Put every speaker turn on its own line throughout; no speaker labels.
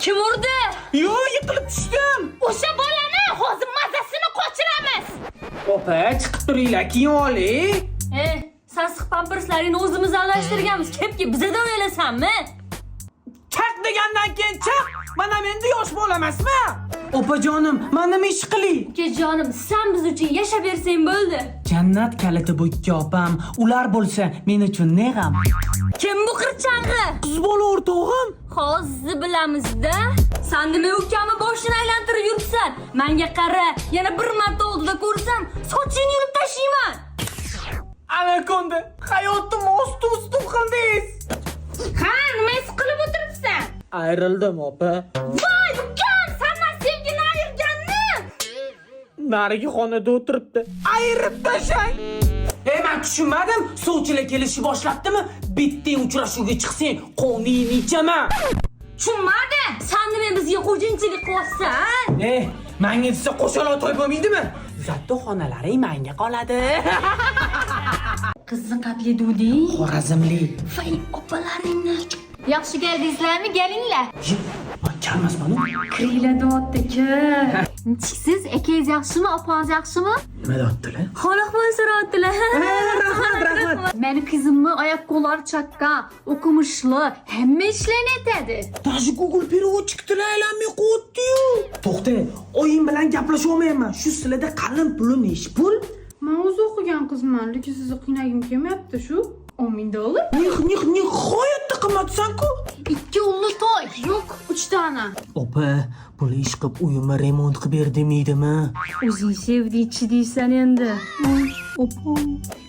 Kim urdi?
Yo, yiqilib tushdim.
O'sha bolani hozir mazasini qochiramiz.
Opa, chiqib turinglar, keyin oling.
Sassiq pamperslaringni o'zimiz almashtirganmiz. Kepki bizadan o'ylasanmi?
Chaq degandan keyin chaq. Mana menda yosh bola emasmi? Opajonim, mana nima ish qiling?
Ukajonim, sen biz uchun yashab bersang bo'ldi.
Jannat kaliti bu ikki opam. Ular bo'lsa, men uchun ne g'am?
Kim bu qirchang'i?
Qiz bola o'rtog'im.
Hozir bilamiz-da. Sen nima ukamni boshini aylantirib yuribsan? Menga qara, yana bir marta oldida ko'rsam, sochingni yulib tashlayman.
Anakonda, hayotim ost-ustim qildingiz.
Ha, nima his qilib o'tiribsan?
Ayrildim, opa.
Voy, ukam, sendan sevgini ayirganni.
Narigi xonada o'tiribdi. Ayirib tashlang. Men tushunmadim. Suvchilar kelishib boshlabdimi? Bitta uchrashuvga chiqsang, qo'ning ichaman.
Tushunmadi. Sen nima bizga xo'jinchilik qilyapsan?
Menga desa qo'shaloq to'y bo'lmaydimi? Zatto xonalaring menga qoladi.
Qiziqarli duding.
Xorazmli.
Voy, opalaringni. Yaxshi keldingizlarmi? Kelinglar.
Kelmasman.
Kiringlar deyapti-ku. Siz akangiz yaxshimi, opangiz yaxshimi?
Nima deyaptilar?
Xonaqmon so'rayaptilar.
Rahmat.
Meni qizimni oyoq-qo'llari chaqqan, o'qimishli, hamma ishlarni aytadi.
Даже Google переводчикlar aylanmay qo'yibdi-yu. To'xta, oying bilan gaplashib olmayman. Shu sizlarda qalin puli nechi pul?
Men o'zi o'qigan qizman, lekin sizni qiynagim kelmayapti shu. $10,000.
Nihoyatda qimmatsan-ku.
2 o'g'li to'y. Yo'q, 3 dona.
Opa, pul ish qilib uyimni remont qilib ber demaydimi?
O'zing sevdi-chi deysan endi.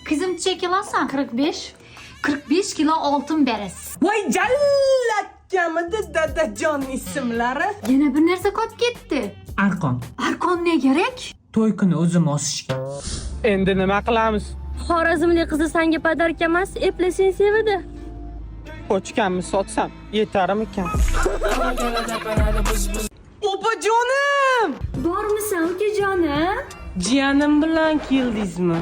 Qizim chekilasan 45. 45 kilo oltin berasiz.
Voy jallakkamida dadajon ismlari.
Yana bir narsa qolib ketdi.
Arqon.
Arqon ne kerak?
To'y kuni o'zim osishga. Endi nima qilamiz?
Xorazmli qizi senga podarka emas, eplasang sevadi.
Qochganmi sotsam yetarmikan? Opajonim!
Bormisan ukajonim?
Jiyanim bilan keldingizmi?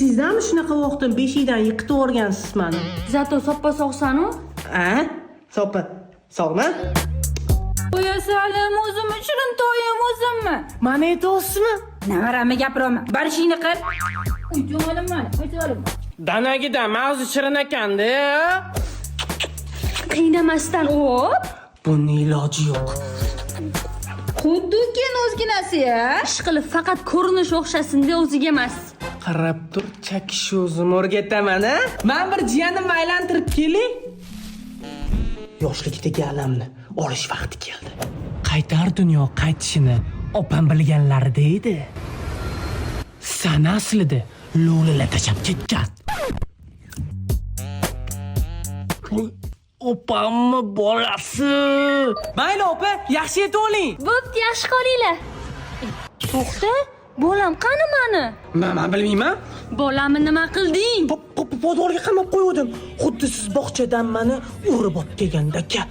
Sizdanmi shunaqa vaqtda beshikdan yiqitib o'rgansiz meni?
Zato soppa sog'san-u?
Soppa. Sog'mi?
Qo'yasalim o'zim uchun to'yim o'zimmi?
Mana aytosizmi?
Navarami gapiraman. Barishingni qil. Qo'yasalim.
Danagidan mag'zi shirin ekanda.
Qiynamasdan o'p.
Buning iloji yo'q.
Xuddi ken o'zginasi-ya. Ishqilib faqat ko'rinish o'xshasin-da, o'ziga emas.
Qarab tur, chakish o'zim o'rgataman, a? Men bir jiyanimni aylantirib keling. Yoshlikdagi alamni olish vaqti keldi. Qaytar dunyo qaytishini opam bilganlarida edi. Sana aslida lo'lilar tashab ketgan. Opammi bolasi? Mayli opa, yaxshi yetib oling.
Bo'pti, yaxshi qolinglar. To'xta, bolam qani meni?
Men bilmayman.
Bolamni nima qilding?
Podvorga qamab qo'ydim. Xuddi siz bog'chadan meni urib o'tganda ka.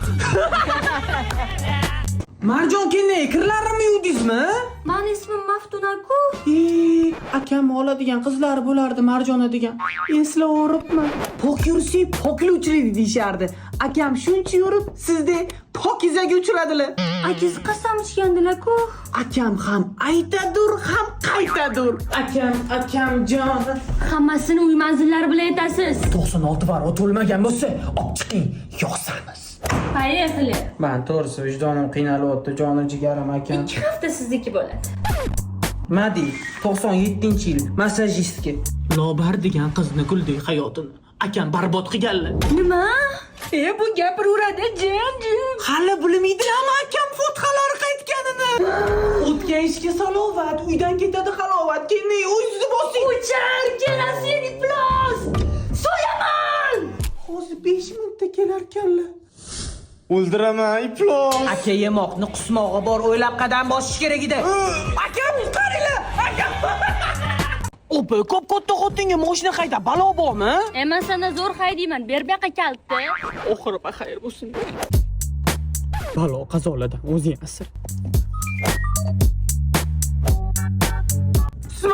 Marjon keldi, kirlarimni yuvdingizmi?
Meni ismim Maftuna-ku.
Akam oladigan qizlari bo'lardi Marjona degan. Eslaveribman. Pok yursak pokluvchilik deyishardi. Akam shuncha yurib, sizda pokizaga uchradilar.
Akangiz qasam ichgandilar-ku.
Akam ham aytadur, ham qaytadur. Akam jon.
Hammasini uy manzillari bilan aytasiz.
96 var o'tolmagan bo'lsa, olib chiqing, yo'qsamiz.
Поехали.
Men to'g'risi vijdonim qiynalyapti, jonim jigarim akam.
2 hafta sizniki bo'ladi.
Madi, 97-yil, massajistga.
Lobar degan qizni guldek hayotini akam barbod qilganlar.
Nima? Bu gapiraveradi, jin.
Hali bilmaydilarmi akam fotxalari qaytganini? O'tgan ishga salovat, uydan ketadi halovat. Keyin o'zingizni bosing.
Uchar, kelasiz, iflos. So'yaman.
Hozir 5 minutda kelarkanlar.
O'ldiraman, iflos.
Aka yemoqni qusmog'i bor, o'ylab qadam bosish kerak edi. Akam, qaranglar, akam. Opa, ko'p katta xotinga mashina qayda balo bormi?
Men sana zo'r haydayman. Ber bu yoqqa kaltni.
Oxiri xayr bo'lsin. Balo qazolardan o'zing asir.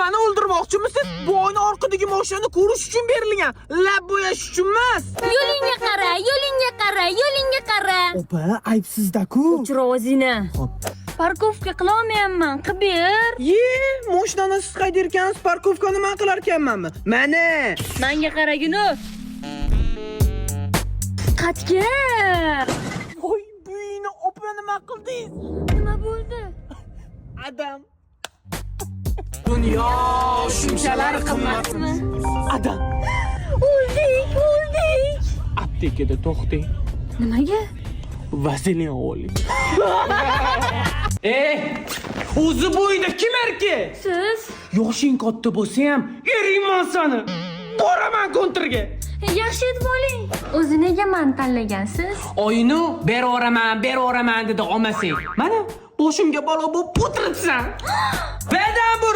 meni o'ldirmoqchimisiz? Bu oyna orqadagi mashinani ko'rish uchun berilgan, lab bo'yash uchun emas.
Yo'lingga qara, yo'lingga qara, yo'lingga qara.
Opa, aybsizda-ku.
O'chir ovozingni. Parkovka qila olmayapman, qibir.
Mashinani siz haydayotgansiz, parkovkani men qilar ekanmanmi? Mana.
Menga qaragin. Qatga.
Voy, buyini opa nima qildingiz?
Nima bo'ldi?
Adam. Dunyo shunchalar qimmatmi? Adam.
O'ldik.
Aptekada to'xting.
Nimaga?
Vaselin oling. O'zi bo'yida kim erkak?
Siz
Yoshing katta bo'lsa ham eringman seni. Boraman kontrga.
yaxshi etib oling. O'zi nega meni tanlagansiz?
Oyni beraman dedi olmasang. Mana boshimga balo bo'lib o'tiribsan. Bedan bur.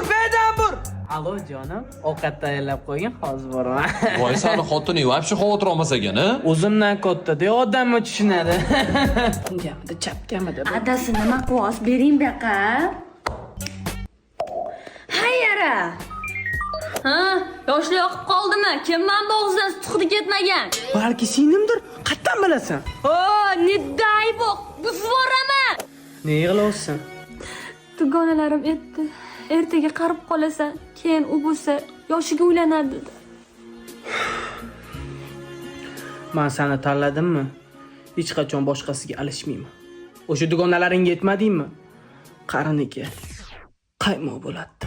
Alo jonim, ovqat tayyorlab qo'ying, hozir boraman.
Voy sani xotining вообще xavotir olmas ekan, a?
O'zimdan katta-da, odamni tushunadi. Kamida chapkamida.
Adasi nima quvos bering bu yoqqa. Hayyara. Ha, yoshlar yoqib qoldimi? Kim men bo'g'zidan suqdi ketmagan?
Balki sinimdir, qayerdan bilasan?
O, ne dayboq, buzvoraman.
Ne yig'layapsan?
Dugonalarim aytdi. Ertaga qarib qolasan, keyin u bo'lsa yoshiga uylanadi dedi.
Men seni tanladimmi? Hech qachon boshqasiga alishmayman. O'sha dugonalaringga yetmadingmi? Qariniki qaymoq bo'ladi.